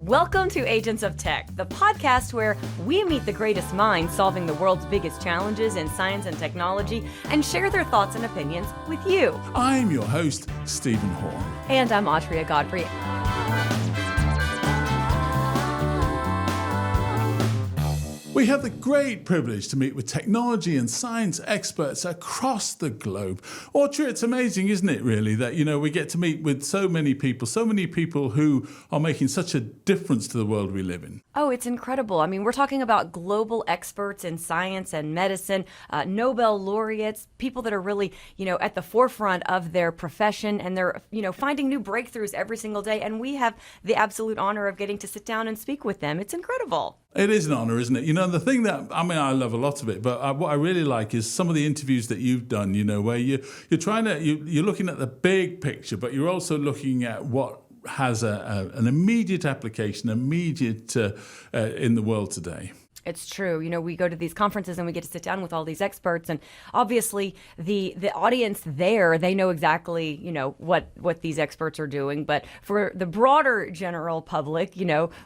Welcome to Agents of Tech, the podcast where we meet the greatest minds solving the world's biggest challenges in science and technology and share their thoughts and opinions with you. I'm your host, Stephen Horn. And I'm Autria Godfrey. We have the great privilege to meet with technology and science experts across the globe. Autria, it's amazing, isn't it, really, that, we get to meet with so many people who are making such a difference to the world we live in. Oh, it's incredible. I mean, we're talking about global experts in science and medicine, Nobel laureates, people that are really, at the forefront of their profession, and they're, finding new breakthroughs every single day. And we have the absolute honor of getting to sit down and speak with them. It's incredible. It is an honor, isn't it? The thing that, I love a lot of it, but what I really like is some of the interviews that you've done, where you're looking at the big picture, but you're also looking at what has an immediate application, in the world today. It's true. We go to these conferences and we get to sit down with all these experts, and obviously the audience there, they know exactly, what these experts are doing. But for the broader general public,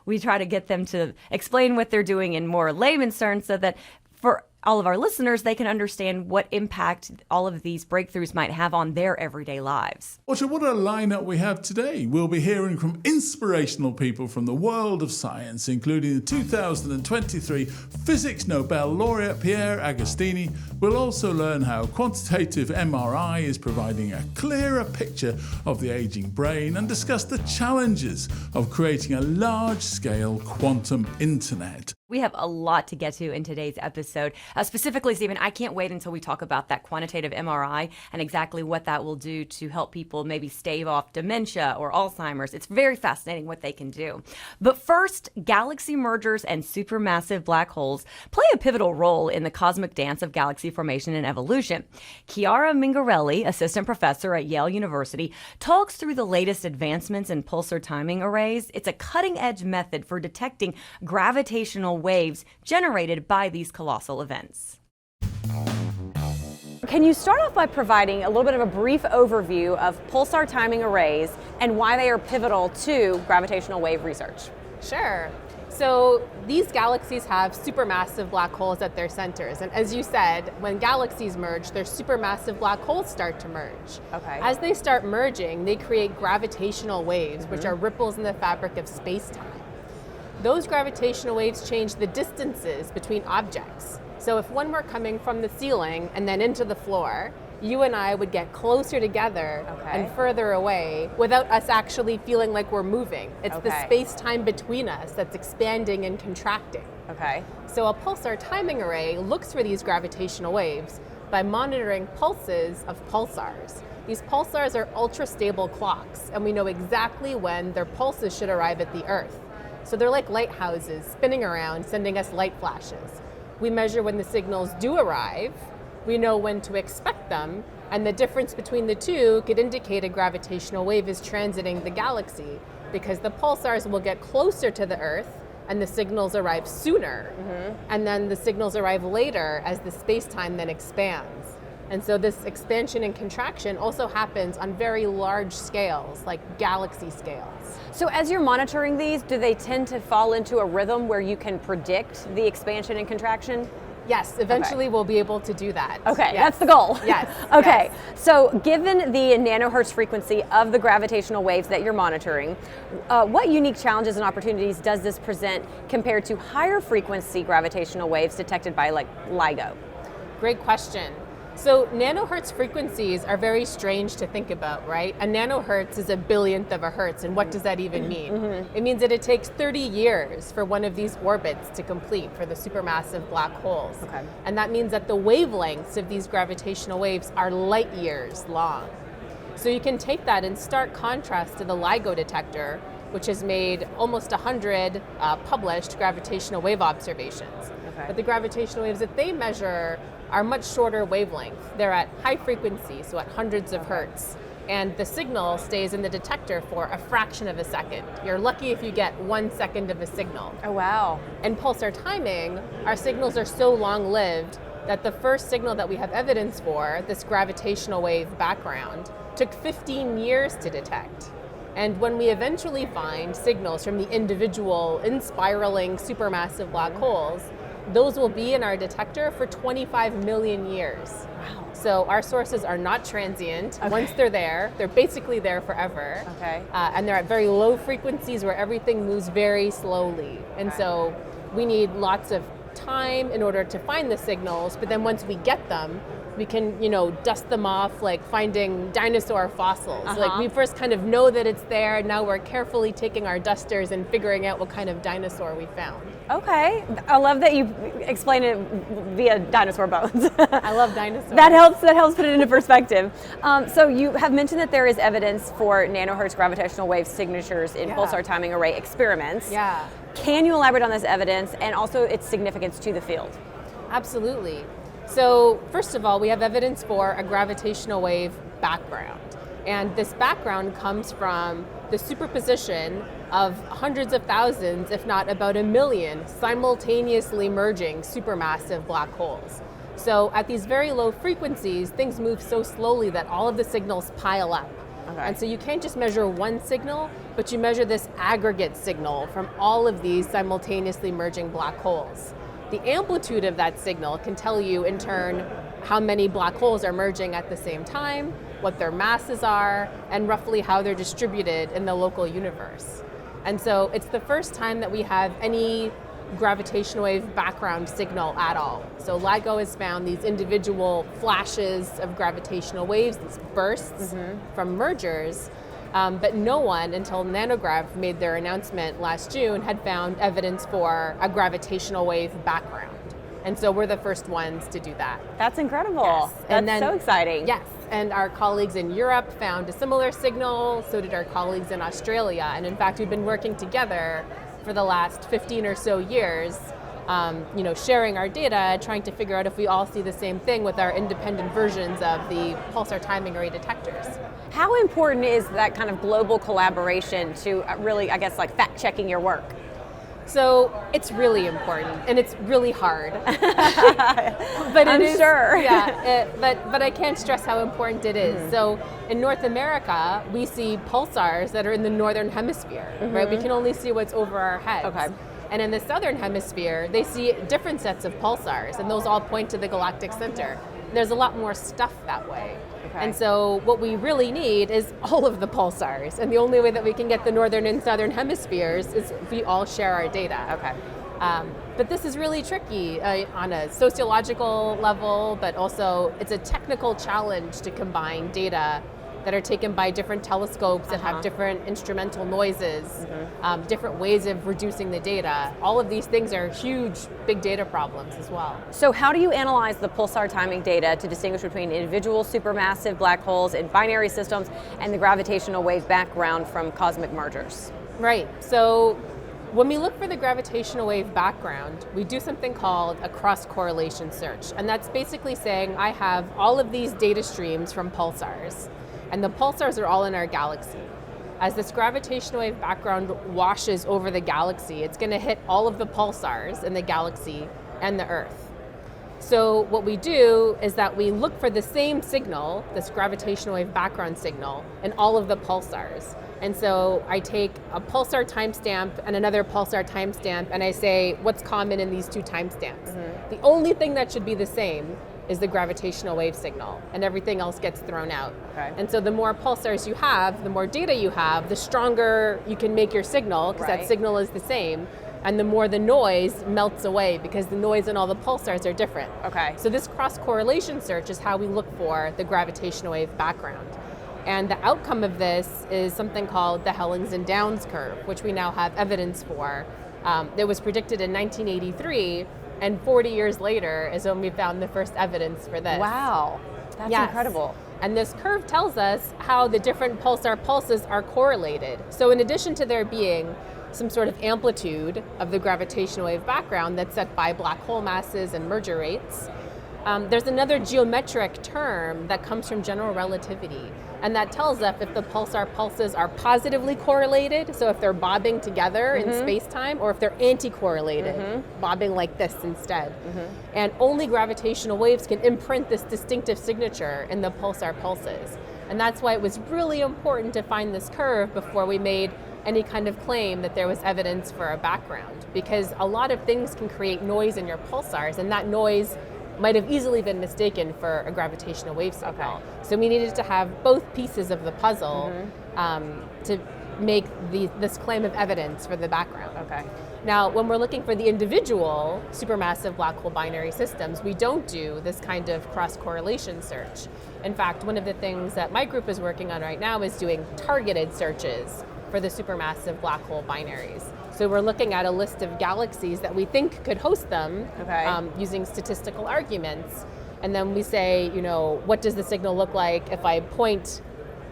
we try to get them to explain what they're doing in more layman's terms so that for all of our listeners, they can understand what impact all of these breakthroughs might have on their everyday lives. What a lineup we have today. We'll be hearing from inspirational people from the world of science, including the 2023 Physics Nobel Laureate Pierre Agostini. We'll also learn how quantitative MRI is providing a clearer picture of the aging brain and discuss the challenges of creating a large-scale quantum internet. We have a lot to get to in today's episode. Specifically, Stephen, I can't wait until we talk about that quantitative MRI and exactly what that will do to help people maybe stave off dementia or Alzheimer's. It's very fascinating what they can do. But first, galaxy mergers and supermassive black holes play a pivotal role in the cosmic dance of galaxy formation and evolution. Chiara Mingarelli, assistant professor at Yale University, talks through the latest advancements in pulsar timing arrays. It's a cutting-edge method for detecting gravitational waves generated by these colossal events. Can you start off by providing a little bit of a brief overview of pulsar timing arrays and why they are pivotal to gravitational wave research? Sure. So these galaxies have supermassive black holes at their centers. And as you said, when galaxies merge, their supermassive black holes start to merge. Okay. As they start merging, they create gravitational waves, which are ripples in the fabric of space-time. Those gravitational waves change the distances between objects. So if one were coming from the ceiling and then into the floor, you and I would get closer together and further away without us actually feeling like we're moving. It's the space-time between us that's expanding and contracting. Okay. So a pulsar timing array looks for these gravitational waves by monitoring pulses of pulsars. These pulsars are ultra-stable clocks, and we know exactly when their pulses should arrive at the Earth. So they're like lighthouses spinning around, sending us light flashes. We measure when the signals do arrive, we know when to expect them, and the difference between the two could indicate a gravitational wave is transiting the galaxy, because the pulsars will get closer to the Earth and the signals arrive sooner, and then the signals arrive later as the space-time then expands. And so this expansion and contraction also happens on very large scales, like galaxy scales. So as you're monitoring these, do they tend to fall into a rhythm where you can predict the expansion and contraction? Yes, eventually we'll be able to do that. Okay, yes. That's the goal. Yes. Okay, yes. So given the nanohertz frequency of the gravitational waves that you're monitoring, what unique challenges and opportunities does this present compared to higher frequency gravitational waves detected by LIGO? Great question. So nanohertz frequencies are very strange to think about, right? A nanohertz is a billionth of a hertz, and what does that even mean? It means that it takes 30 years for one of these orbits to complete for the supermassive black holes. Okay. And that means that the wavelengths of these gravitational waves are light years long. So you can take that in stark contrast to the LIGO detector, which has made almost 100 published gravitational wave observations. Okay. But the gravitational waves that they measure are much shorter wavelength. They're at high frequency, so at hundreds of hertz. And the signal stays in the detector for a fraction of a second. You're lucky if you get 1 second of a signal. Oh, wow. In pulsar timing, our signals are so long-lived that the first signal that we have evidence for, this gravitational wave background, took 15 years to detect. And when we eventually find signals from the individual inspiraling supermassive black holes, those will be in our detector for 25 million years. Wow. So our sources are not transient. Okay. Once they're there, they're basically there forever. Okay. And they're at very low frequencies where everything moves very slowly. And so we need lots of time in order to find the signals, but then once we get them, we can, dust them off like finding dinosaur fossils. Like we first kind of know that it's there, now we're carefully taking our dusters and figuring out what kind of dinosaur we found. Okay, I love that you explain it via dinosaur bones. I love dinosaurs. That helps put it into perspective. So you have mentioned that there is evidence for nanohertz gravitational wave signatures in pulsar timing array experiments. Yeah. Can you elaborate on this evidence and also its significance to the field? Absolutely. So first of all, we have evidence for a gravitational wave background. And this background comes from the superposition of hundreds of thousands, if not about 1 million, simultaneously merging supermassive black holes. So at these very low frequencies, things move so slowly that all of the signals pile up. Okay. And so you can't just measure one signal, but you measure this aggregate signal from all of these simultaneously merging black holes. The amplitude of that signal can tell you in turn how many black holes are merging at the same time, what their masses are, and roughly how they're distributed in the local universe. And so it's the first time that we have any gravitational wave background signal at all. So LIGO has found these individual flashes of gravitational waves, these bursts from mergers, but no one until Nanograv made their announcement last June had found evidence for a gravitational wave background. And so we're the first ones to do that. That's incredible. Yes. That's so exciting. Yes, and our colleagues in Europe found a similar signal, so did our colleagues in Australia. And in fact, we've been working together for the last 15 or so years, sharing our data, trying to figure out if we all see the same thing with our independent versions of the pulsar timing array detectors. How important is that kind of global collaboration to really, fact checking your work? So it's really important, and it's really hard. But I'm sure. Yeah, but I can't stress how important it is. So in North America, we see pulsars that are in the northern hemisphere, right? We can only see what's over our heads. Okay. And in the southern hemisphere, they see different sets of pulsars, and those all point to the galactic center. There's a lot more stuff that way. Okay. And so what we really need is all of the pulsars. And the only way that we can get the northern and southern hemispheres is if we all share our data. Okay. But this is really tricky on a sociological level, but also it's a technical challenge to combine data that are taken by different telescopes that have different instrumental noises, different ways of reducing the data. All of these things are huge big data problems as well. So how do you analyze the pulsar timing data to distinguish between individual supermassive black holes in binary systems and the gravitational wave background from cosmic mergers? Right, so when we look for the gravitational wave background, we do something called a cross-correlation search. And that's basically saying I have all of these data streams from pulsars. And the pulsars are all in our galaxy. As this gravitational wave background washes over the galaxy, it's going to hit all of the pulsars in the galaxy and the Earth. So what we do is that we look for the same signal, this gravitational wave background signal, in all of the pulsars. And so I take a pulsar timestamp and another pulsar timestamp, and I say, what's common in these two timestamps? The only thing that should be the same is the gravitational wave signal, and everything else gets thrown out. Okay. And so the more pulsars you have, the more data you have, the stronger you can make your signal, because that signal is the same, and the more the noise melts away, because the noise in all the pulsars are different. Okay. So this cross-correlation search is how we look for the gravitational wave background. And the outcome of this is something called the Hellings and Downs curve, which we now have evidence for. It was predicted in 1983, and 40 years later is when we found the first evidence for this. Wow, that's incredible. And this curve tells us how the different pulsar pulses are correlated. So in addition to there being some sort of amplitude of the gravitational wave background that's set by black hole masses and merger rates, there's another geometric term that comes from general relativity. And that tells us if the pulsar pulses are positively correlated, so if they're bobbing together in space-time, or if they're anti-correlated, bobbing like this instead. And only gravitational waves can imprint this distinctive signature in the pulsar pulses. And that's why it was really important to find this curve before we made any kind of claim that there was evidence for a background, because a lot of things can create noise in your pulsars, and that noise might have easily been mistaken for a gravitational wave signal. Okay. So we needed to have both pieces of the puzzle to make this claim of evidence for the background. Okay. Now, when we're looking for the individual supermassive black hole binary systems, we don't do this kind of cross-correlation search. In fact, one of the things that my group is working on right now is doing targeted searches for the supermassive black hole binaries. So we're looking at a list of galaxies that we think could host them using statistical arguments. And then we say, what does the signal look like if I point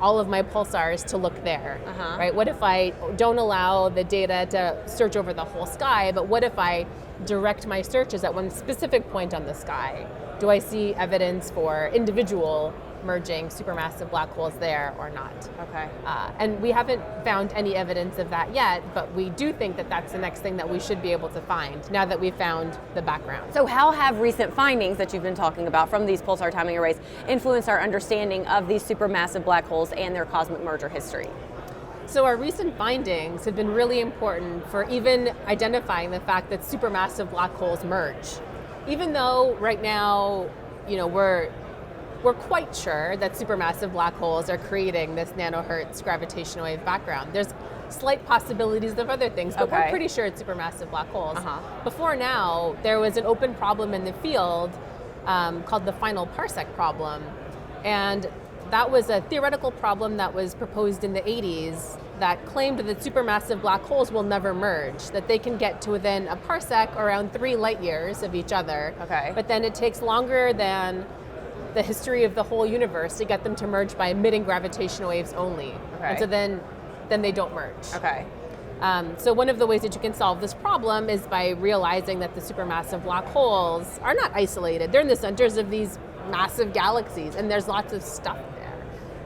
all of my pulsars to look there, right? What if I don't allow the data to search over the whole sky, but what if I direct my searches at one specific point on the sky? Do I see evidence for individual merging supermassive black holes there or not? Okay. And we haven't found any evidence of that yet, but we do think that that's the next thing that we should be able to find now that we've found the background. So how have recent findings that you've been talking about from these pulsar timing arrays influenced our understanding of these supermassive black holes and their cosmic merger history? So our recent findings have been really important for even identifying the fact that supermassive black holes merge. Even though right now, we're quite sure that supermassive black holes are creating this nanohertz gravitational wave background. There's slight possibilities of other things, but we're pretty sure it's supermassive black holes. Before now, there was an open problem in the field called the final parsec problem. And that was a theoretical problem that was proposed in the 80s that claimed that supermassive black holes will never merge, that they can get to within a parsec, around 3 light years of each other. But then it takes longer than the history of the whole universe to get them to merge by emitting gravitational waves only. And so then they don't merge. So one of the ways that you can solve this problem is by realizing that the supermassive black holes are not isolated. They're in the centers of these massive galaxies, and there's lots of stuff there.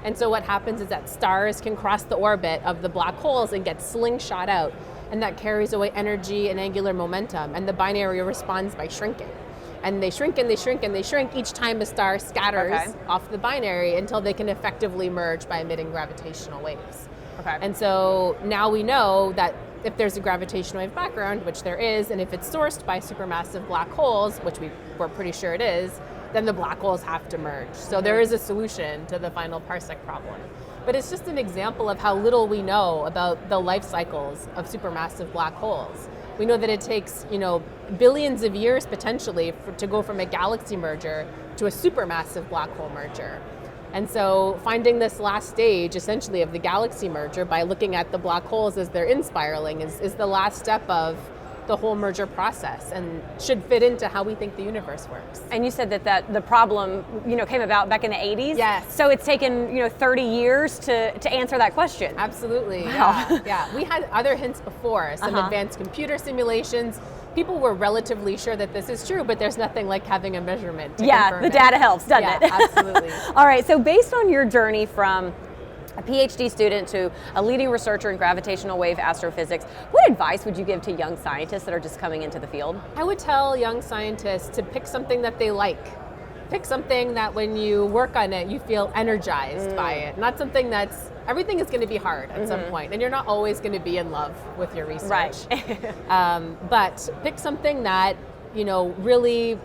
And so what happens is that stars can cross the orbit of the black holes and get slingshot out, and that carries away energy and angular momentum, and the binary responds by shrinking. And they shrink and they shrink and they shrink each time a star scatters off the binary until they can effectively merge by emitting gravitational waves. And so now we know that if there's a gravitational wave background, which there is, and if it's sourced by supermassive black holes, which we're pretty sure it is, then the black holes have to merge. So there is a solution to the final parsec problem. But it's just an example of how little we know about the life cycles of supermassive black holes. We know that it takes, billions of years potentially to go from a galaxy merger to a supermassive black hole merger. And so finding this last stage, essentially, of the galaxy merger by looking at the black holes as they're inspiraling is the last step of the whole merger process and should fit into how we think the universe works. And you said that the problem, came about back in the 80s? Yes. So it's taken, 30 years to answer that question. Absolutely. Wow. Yeah. We had other hints before, some advanced computer simulations. People were relatively sure that this is true, but there's nothing like having a measurement to confirm the data helps, doesn't it? Absolutely. All right, so based on your journey from a PhD student to a leading researcher in gravitational wave astrophysics, what advice would you give to young scientists that are just coming into the field? I would tell young scientists to pick something that they like. Pick something that when you work on it, you feel energized by it. Not something everything is going to be hard at some point, and you're not always going to be in love with your research. Right. But pick something that, really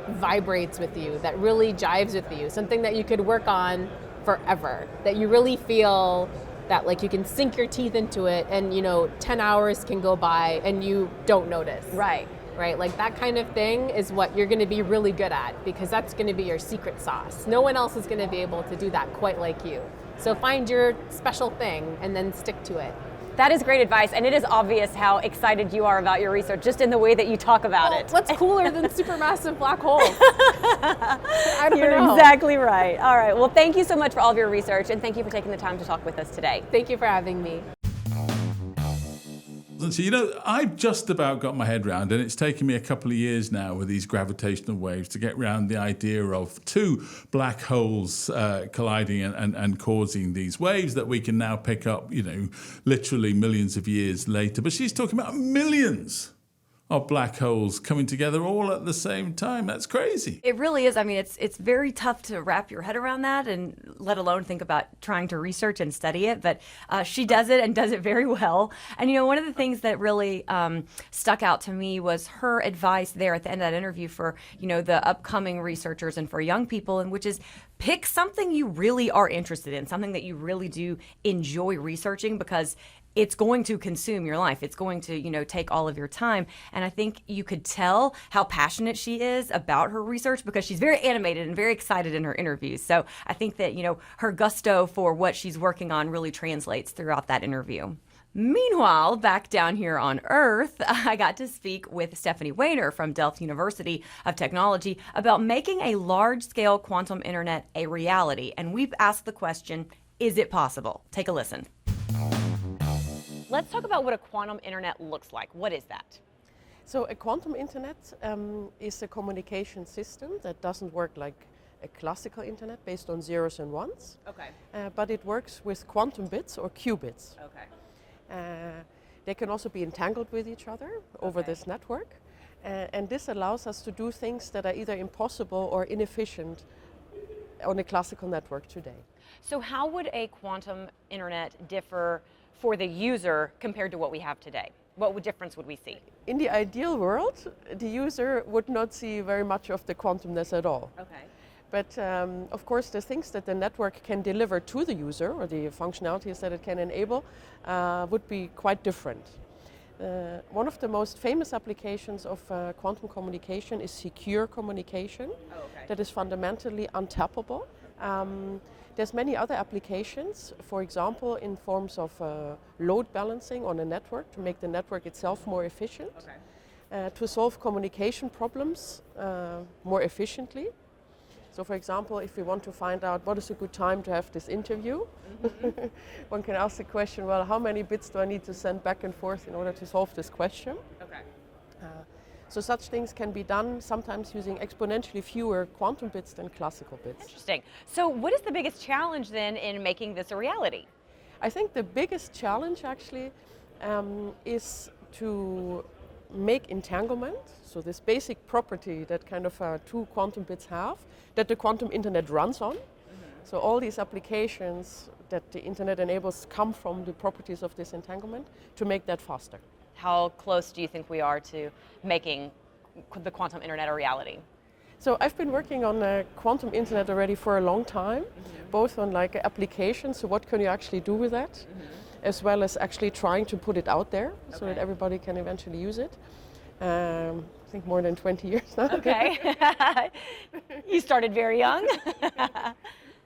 vibrates with you, that really jives with you, something that you could work on forever, that you really feel that like you can sink your teeth into it and 10 hours can go by and you don't notice. Right. Like that kind of thing is what you're going to be really good at, because that's going to be your secret sauce. No one else is going to be able to do that quite like you. So find your special thing and then stick to it. That is great advice, and it is obvious how excited you are about your research just in the way that you talk about it. What's cooler than supermassive black holes? I don't know. You're exactly right. All right, well, thank you so much for all of your research, and thank you for taking the time to talk with us today. Thank you for having me. So, I've just about got my head around, and it's taken me a couple of years now with these gravitational waves to get around the idea of two black holes colliding and causing these waves that we can now pick up, literally millions of years later. But she's talking about millions of black holes coming together all at the same time. That's crazy. It really is. I mean, it's very tough to wrap your head around that, and let alone think about trying to research and study it. But she does it and does it very well. And, you know, one of the things that really stuck out to me was her advice there at the end of that interview for, you know, the upcoming researchers and for young people, and which is pick something you really are interested in, something that you really do enjoy researching, because it's going to consume your life. It's going to, you know, take all of your time. And I think you could tell how passionate she is about her research, because she's very animated and very excited in her interviews. So I think that, you know, her gusto for what she's working on really translates throughout that interview. Meanwhile, back down here on Earth, I got to speak with Stephanie Wehner from Delft University of Technology about making a large-scale quantum internet a reality. And we've asked the question, is it possible? Take a listen. Let's talk about what a quantum internet looks like. What is that? So a quantum internet is a communication system that doesn't work like a classical internet based on zeros and ones. Okay. But it works with quantum bits or qubits. Okay. They can also be entangled with each other over this network. And this allows us to do things that are either impossible or inefficient on a classical network today. So how would a quantum internet differ for the user compared to what we have today? What difference would we see? In the ideal world, the user would not see very much of the quantumness at all. Okay. But of course, the things that the network can deliver to the user, or the functionalities that it can enable, would be quite different. One of the most famous applications of quantum communication is secure communication. That is fundamentally untappable. There's many other applications, for example, in forms of load balancing on a network to make the network itself more efficient, to solve communication problems more efficiently. So, for example, if we want to find out what is a good time to have this interview, one can ask the question, well, how many bits do I need to send back and forth in order to solve this question? So such things can be done sometimes using exponentially fewer quantum bits than classical bits. Interesting. So what is the biggest challenge then in making this a reality? I think the biggest challenge actually is to make entanglement, so this basic property that kind of two quantum bits have, that the quantum internet runs on. So all these applications that the internet enables come from the properties of this entanglement, to make that faster. How close do you think we are to making the quantum internet a reality? So I've been working on a quantum internet already for a long time, both on like applications, so what can you actually do with that, as well as actually trying to put it out there so that everybody can eventually use it. I think more than 20 years now. Okay. You started very young.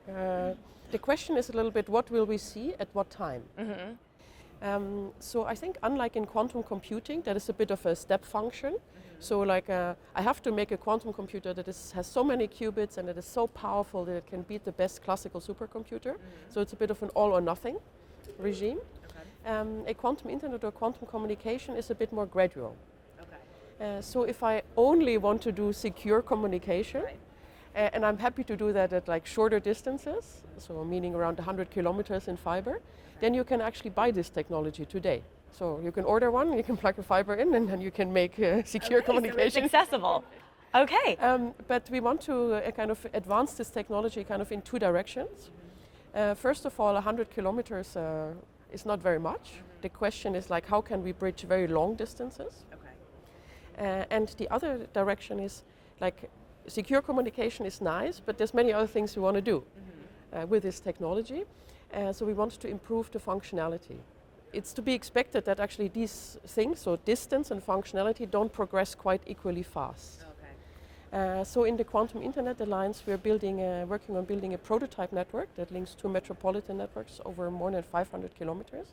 The question is a little bit, what will we see at what time? So I think unlike in quantum computing, that is a bit of a step function. So like I have to make a quantum computer that has so many qubits and that is so powerful that it can beat the best classical supercomputer. So it's a bit of an all or nothing regime. A quantum internet or quantum communication is a bit more gradual. So if I only want to do secure communication, and I'm happy to do that at like shorter distances, so meaning around 100 kilometers in fiber, then you can actually buy this technology today. So you can order one, you can plug a fiber in, and then you can make secure communication. So it's accessible. Okay. But we want to kind of advance this technology kind of in two directions. First of all, 100 kilometers is not very much. The question is like, how can we bridge very long distances? And the other direction is like, secure communication is nice, but there's many other things we want to do with this technology. So we want to improve the functionality. It's to be expected that actually these things, so distance and functionality, don't progress quite equally fast. So in the Quantum Internet Alliance, we're working on building a prototype network that links two metropolitan networks over more than 500 kilometers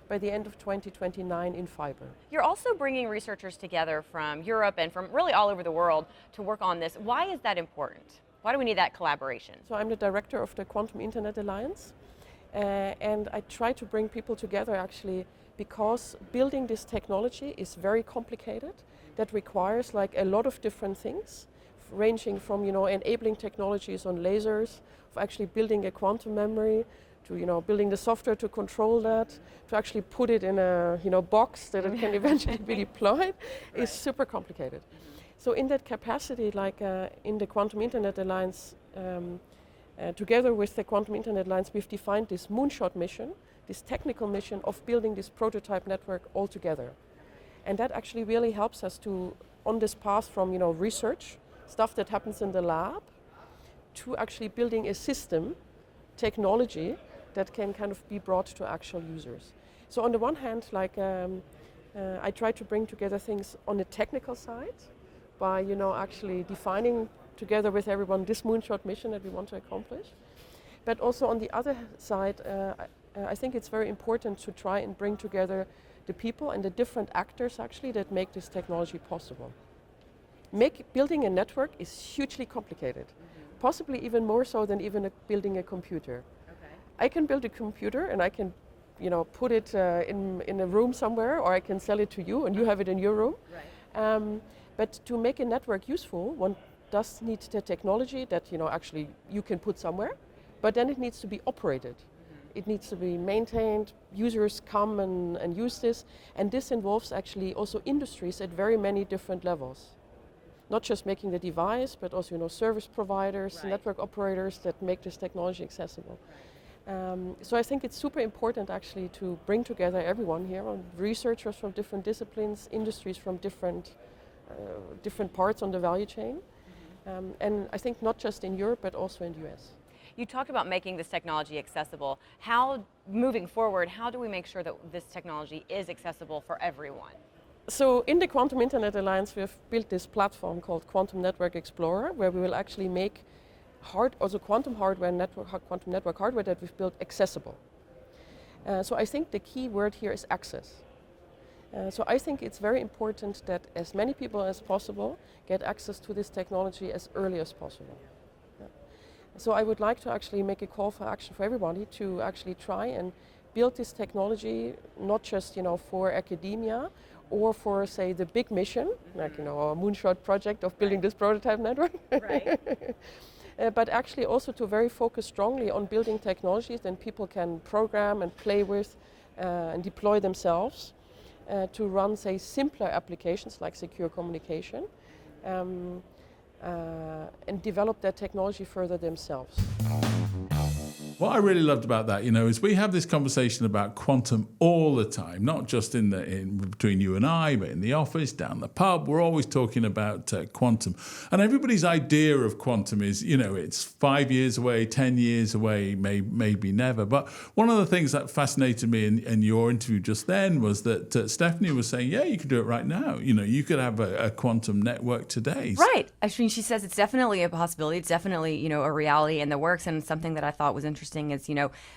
by the end of 2029 in fiber. You're also bringing researchers together from Europe and from really all over the world to work on this. Why is that important? Why do we need that collaboration? So I'm the director of the Quantum Internet Alliance, and I try to bring people together actually because building this technology is very complicated. That requires like a lot of different things, ranging from enabling technologies on lasers, of actually building a quantum memory, to building the software to control that, to actually put it in a box that it can eventually be deployed, is super complicated. So in that capacity, like in the Quantum Internet Alliance, together with the Quantum Internet Alliance, we've defined this moonshot mission, this technical mission of building this prototype network all together. And that actually really helps us to, on this path from research, stuff that happens in the lab, to actually building a system, technology, that can kind of be brought to actual users. So on the one hand, like I try to bring together things on the technical side by actually defining together with everyone this moonshot mission that we want to accomplish. But also on the other side, I think it's very important to try and bring together the people and the different actors actually that make this technology possible. Building a network is hugely complicated, possibly even more so than even building a computer. I can build a computer and I can, put it in a room somewhere, or I can sell it to you and you have it in your room. Right. But to make a network useful, one does need the technology that actually you can put somewhere, but then it needs to be operated. It needs to be maintained. Users come and use this, and this involves actually also industries at very many different levels. Not just making the device, but also service providers, right, network operators that make this technology accessible. So I think it's super important actually to bring together everyone here, researchers from different disciplines, industries from different parts on the value chain. And I think not just in Europe, but also in the US. You talked about making this technology accessible. Moving forward, how do we make sure that this technology is accessible for everyone? So in the Quantum Internet Alliance, we've built this platform called Quantum Network Explorer, where we will actually make quantum network hardware that we've built accessible. So I think the key word here is access. So I think it's very important that as many people as possible get access to this technology as early as possible. Yeah. So I would like to actually make a call for action for everybody to actually try and build this technology, not just for academia or for, say, the big mission, like our moonshot project of building this prototype network. Right. But actually also to very focus strongly on building technologies that people can program and play with and deploy themselves to run, say, simpler applications like secure communication and develop that technology further themselves. What I really loved about that, is we have this conversation about quantum all the time, not just in between you and I, but in the office, down the pub. We're always talking about quantum. And everybody's idea of quantum is, it's 5 years away, 10 years away, maybe never. But one of the things that fascinated me in your interview just then was that Stephanie was saying, yeah, you could do it right now. You could have a quantum network today. Right. I mean, she says it's definitely a possibility. It's definitely, a reality in the works. And something that I thought was interesting is,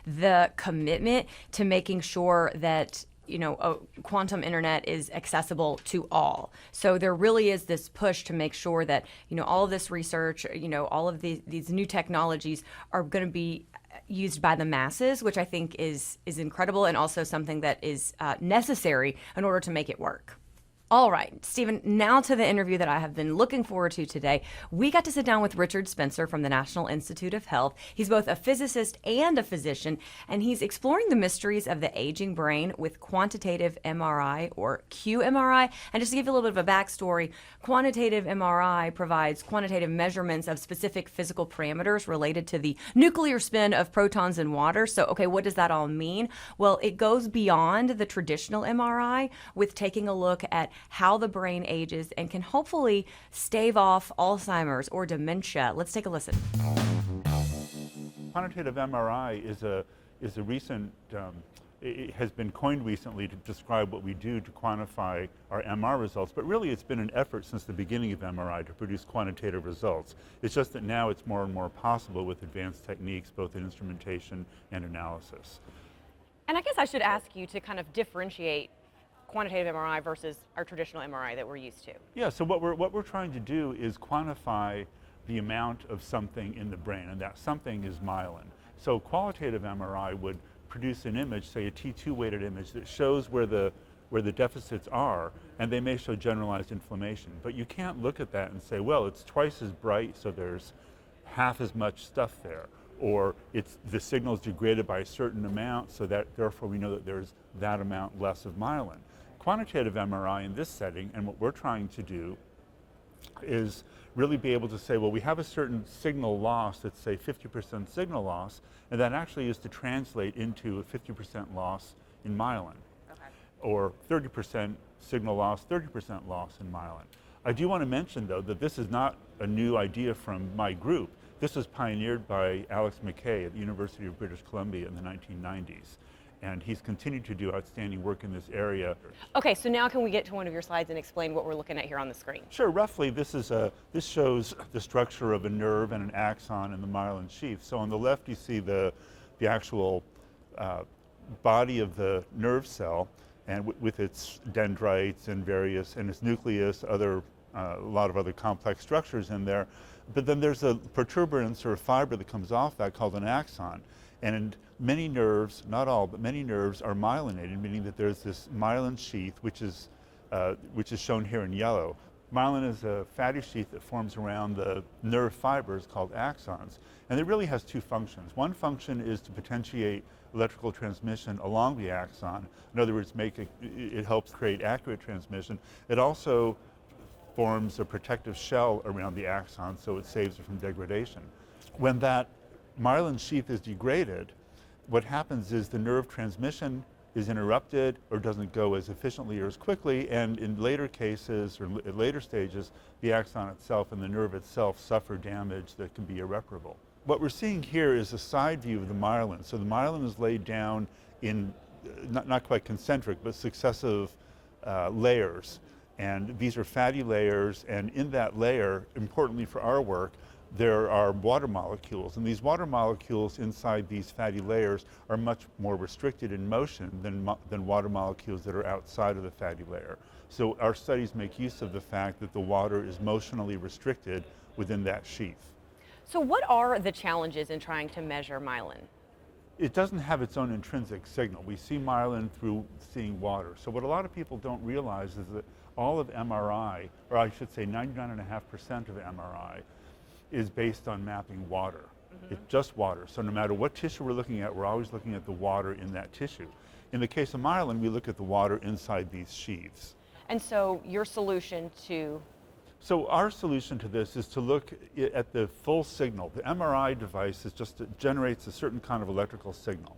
the commitment to making sure that a quantum internet is accessible to all. So there really is this push to make sure that, all of this research, all of these new technologies are going to be used by the masses, which I think is incredible and also something that is necessary in order to make it work. All right, Stephen, now to the interview that I have been looking forward to today. We got to sit down with Richard Spencer from the National Institute of Health. He's both a physicist and a physician, and he's exploring the mysteries of the aging brain with quantitative MRI, or qMRI. And just to give you a little bit of a backstory, quantitative MRI provides quantitative measurements of specific physical parameters related to the nuclear spin of protons in water. So, okay, what does that all mean? Well, it goes beyond the traditional MRI with taking a look at how the brain ages and can hopefully stave off Alzheimer's or dementia. Let's take a listen. Quantitative MRI is a recent, it has been coined recently to describe what we do to quantify our MR results, but really it's been an effort since the beginning of MRI to produce quantitative results. It's just that now it's more and more possible with advanced techniques, both in instrumentation and analysis. And I guess I should ask you to kind of differentiate quantitative MRI versus our traditional MRI that we're used to. Yeah, so what we're trying to do is quantify the amount of something in the brain, and that something is myelin. So qualitative MRI would produce an image, say a T2 weighted image, that shows where the deficits are, and they may show generalized inflammation. But you can't look at that and say, well, it's twice as bright, so there's half as much stuff there. or the signal is degraded by a certain amount, so that therefore we know that there's that amount less of myelin. Quantitative MRI in this setting, and what we're trying to do, is really be able to say, well, we have a certain signal loss, let's say 50% signal loss, and that actually is to translate into a 50% loss in myelin, or 30% signal loss, 30% loss in myelin. I do want to mention, though, that this is not a new idea from my group. This was pioneered by Alex McKay at the University of British Columbia in the 1990s. And he's continued to do outstanding work in this area. Okay, so now can we get to one of your slides and explain what we're looking at here on the screen? Sure, roughly this shows the structure of a nerve and an axon in the myelin sheath. So on the left you see the actual body of the nerve cell, and with its dendrites and its nucleus, a lot of other complex structures in there. But then there's a protuberance or a fiber that comes off that called an axon. And many nerves, not all, but many nerves are myelinated, meaning that there's this myelin sheath, which is shown here in yellow. Myelin is a fatty sheath that forms around the nerve fibers called axons. And it really has two functions. One function is to potentiate electrical transmission along the axon. In other words, it helps create accurate transmission. It also forms a protective shell around the axon, so it saves it from degradation. When that myelin sheath is degraded, what happens is the nerve transmission is interrupted or doesn't go as efficiently or as quickly, and in later cases or at later stages, the axon itself and the nerve itself suffer damage that can be irreparable. What we're seeing here is a side view of the myelin. So the myelin is laid down in not quite concentric, but successive layers. And these are fatty layers, and in that layer, importantly for our work, there are water molecules, and these water molecules inside these fatty layers are much more restricted in motion than water molecules that are outside of the fatty layer. So our studies make use of the fact that the water is motionally restricted within that sheath. So what are the challenges in trying to measure myelin? It doesn't have its own intrinsic signal. We see myelin through seeing water. So what a lot of people don't realize is that all of MRI, or I should say 99.5% of MRI, is based on mapping water. It's just water. So no matter what tissue we're looking at, we're always looking at the water in that tissue. In the case of myelin, we look at the water inside these sheaths. And so your solution to... So our solution to this is to look at the full signal. The MRI device generates a certain kind of electrical signal.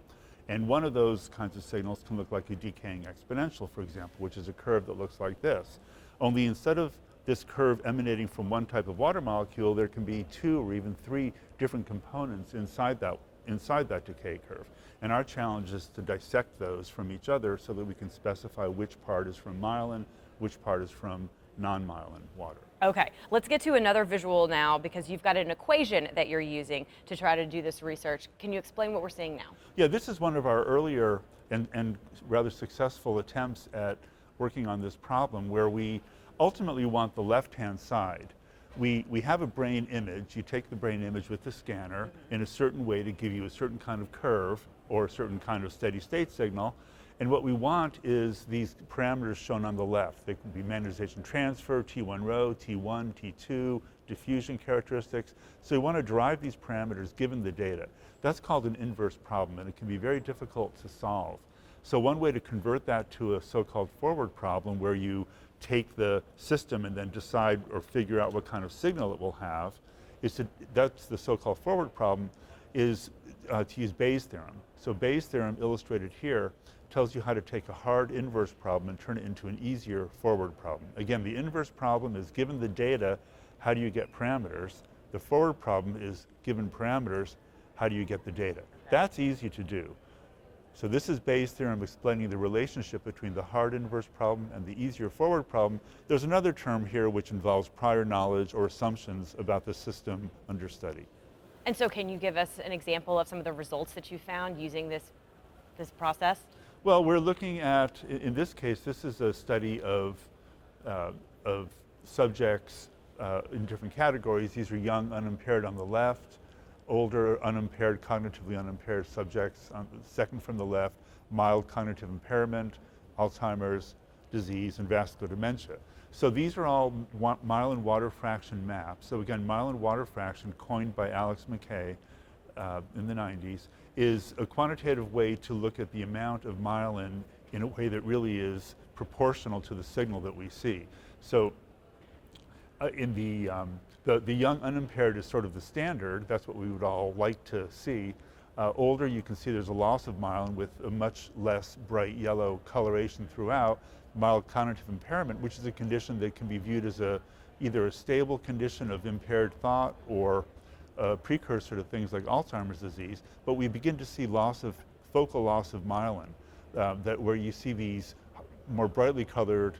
And one of those kinds of signals can look like a decaying exponential, for example, which is a curve that looks like this. Only instead of this curve emanating from one type of water molecule, there can be 2 or even 3 different components inside that decay curve. And our challenge is to dissect those from each other so that we can specify which part is from myelin, which part is from non-myelin water. Okay, let's get to another visual now, because you've got an equation that you're using to try to do this research. Can you explain what we're seeing now? Yeah, this is one of our earlier and rather successful attempts at working on this problem, where we ultimately want the left-hand side. We have a brain image. You take the brain image with the scanner in a certain way to give you a certain kind of curve or a certain kind of steady state signal. And what we want is these parameters shown on the left. They can be magnetization transfer, T1 rho, T1, T2, diffusion characteristics. So we want to derive these parameters given the data. That's called an inverse problem, and it can be very difficult to solve. So one way to convert that to a so-called forward problem, where you take the system and then decide or figure out what kind of signal it will have, that's the so-called forward problem, is to use Bayes' theorem. So Bayes' theorem, illustrated here, tells you how to take a hard inverse problem and turn it into an easier forward problem. Again, the inverse problem is given the data, how do you get parameters? The forward problem is given parameters, how do you get the data? That's easy to do. So this is Bayes' theorem explaining the relationship between the hard inverse problem and the easier forward problem. There's another term here which involves prior knowledge or assumptions about the system under study. And so can you give us an example of some of the results that you found using this process? Well, we're looking at, in this case, this is a study of subjects in different categories. These are young, unimpaired on the left, older, unimpaired, cognitively unimpaired subjects, second from the left, mild cognitive impairment, Alzheimer's disease, and vascular dementia. So these are all myelin water fraction maps. So again, myelin water fraction, coined by Alex McKay, in the 90s, is a quantitative way to look at the amount of myelin in a way that really is proportional to the signal that we see. So in the young unimpaired is sort of the standard. That's what we would all like to see. Older, you can see there's a loss of myelin with a much less bright yellow coloration throughout, mild cognitive impairment, which is a condition that can be viewed as either a stable condition of impaired thought or a precursor to things like Alzheimer's disease. But we begin to see focal loss of myelin, where you see these more brightly colored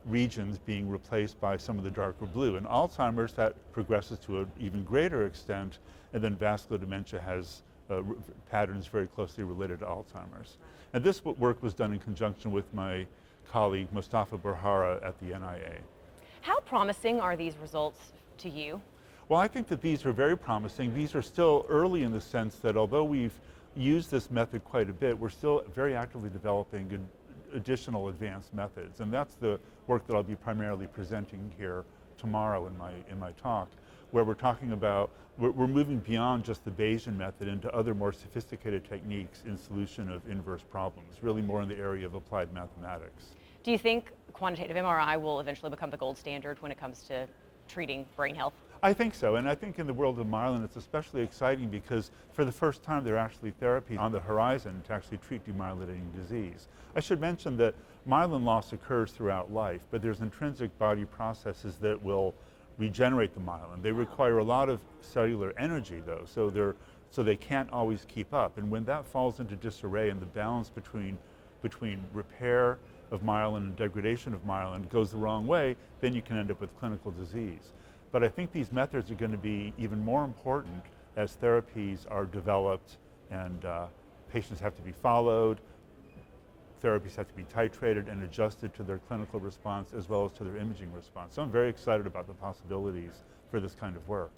regions being replaced by some of the darker blue. In Alzheimer's, that progresses to an even greater extent, and then vascular dementia has patterns very closely related to Alzheimer's. And this work was done in conjunction with my colleague Mustafa Burhara at the NIA. How promising are these results to you? Well, I think that these are very promising. These are still early in the sense that although we've used this method quite a bit, we're still very actively developing additional advanced methods. And that's the work that I'll be primarily presenting here tomorrow in my talk, where we're talking about, we're moving beyond just the Bayesian method into other more sophisticated techniques in solution of inverse problems, really more in the area of applied mathematics. Do you think quantitative MRI will eventually become the gold standard when it comes to treating brain health? I think so, and I think in the world of myelin it's especially exciting because for the first time there are actually therapies on the horizon to actually treat demyelinating disease. I should mention that myelin loss occurs throughout life, but there's intrinsic body processes that will regenerate the myelin. They require a lot of cellular energy though, so they can't always keep up. And when that falls into disarray and the balance between repair of myelin and degradation of myelin goes the wrong way, then you can end up with clinical disease. But I think these methods are going to be even more important as therapies are developed and patients have to be followed, therapies have to be titrated and adjusted to their clinical response as well as to their imaging response. So I'm very excited about the possibilities for this kind of work.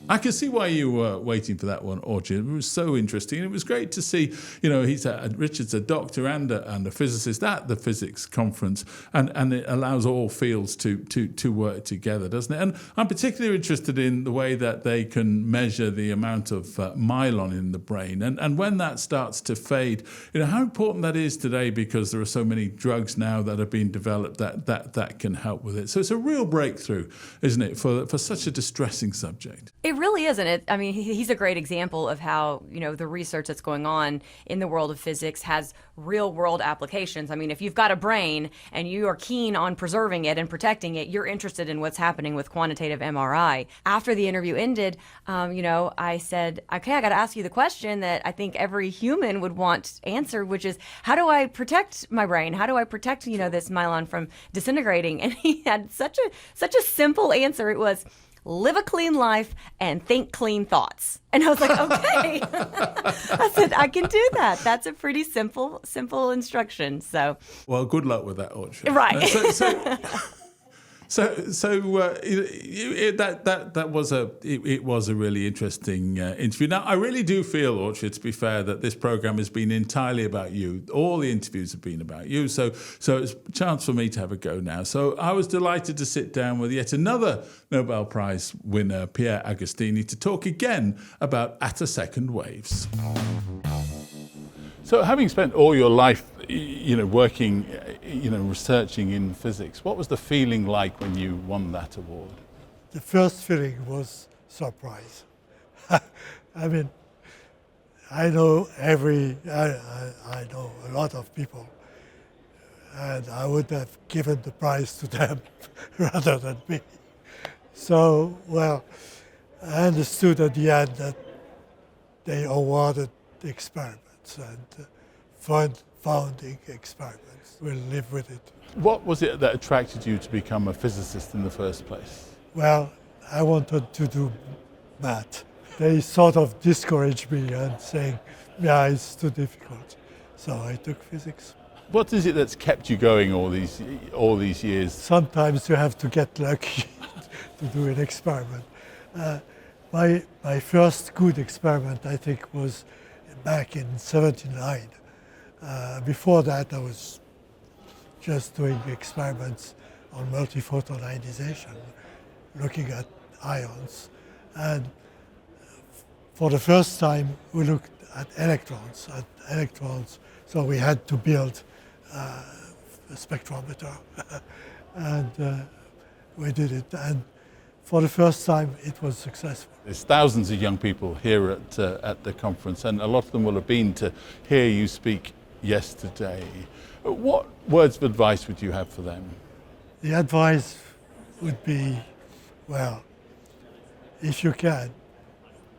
I can see why you were waiting for that one, Autria. It was so interesting. It was great to see, Richard's a doctor and a physicist at the physics conference, and it allows all fields to work together, doesn't it? And I'm particularly interested in the way that they can measure the amount of myelin in the brain. And when that starts to fade, how important that is today, because there are so many drugs now that are being developed that can help with it. So it's a real breakthrough, isn't it, for such a distressing subject? It really isn't it. I mean, he's a great example of how, the research that's going on in the world of physics has real world applications. I mean, if you've got a brain and you are keen on preserving it and protecting it, you're interested in what's happening with quantitative MRI. After the interview ended, I said, okay, I got to ask you the question that I think every human would want answered, which is, how do I protect my brain? How do I protect, this myelin from disintegrating? And he had such a simple answer. It was, live a clean life and think clean thoughts. And I was like, okay. I said, I can do that. That's a pretty simple instruction. So, well, good luck with that, Autria. Right. It was a really interesting interview. Now, I really do feel, Autria, to be fair, that this program has been entirely about you. All the interviews have been about you. So it's a chance for me to have a go now. So I was delighted to sit down with yet another Nobel Prize winner, Pierre Agostini, to talk again about attosecond waves. So having spent all your life, working, researching in physics, what was the feeling like when you won that award? The first feeling was surprise. I mean, I know I know a lot of people, and I would have given the prize to them rather than me. So, I understood at the end that they awarded the experiments and founding experiments. We'll live with it. What was it that attracted you to become a physicist in the first place? Well, I wanted to do math. They sort of discouraged me and saying, it's too difficult. So I took physics. What is it that's kept you going all these years? Sometimes you have to get lucky to do an experiment. My first good experiment, I think, was back in '79. Before that, I was just doing experiments on multiphoton ionization, looking at ions. And for the first time, we looked at electrons. So we had to build a spectrometer, and we did it. And for the first time, it was successful. There's thousands of young people here at the conference, and a lot of them will have been to hear you speak yesterday. What words of advice would you have for them? The advice would be, well, if you can,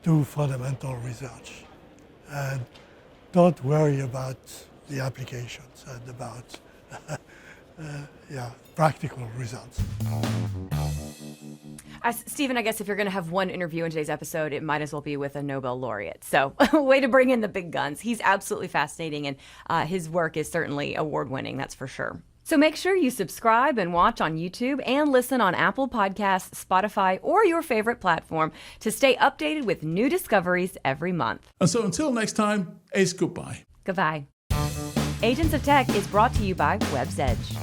do fundamental research and don't worry about the applications and about practical results. Stephen, I guess if you're going to have one interview in today's episode, it might as well be with a Nobel laureate. So way to bring in the big guns. He's absolutely fascinating, and his work is certainly award-winning, that's for sure. So make sure you subscribe and watch on YouTube and listen on Apple Podcasts, Spotify, or your favorite platform to stay updated with new discoveries every month. And so until next time, it's goodbye. Goodbye. Agents of Tech is brought to you by Web's Edge.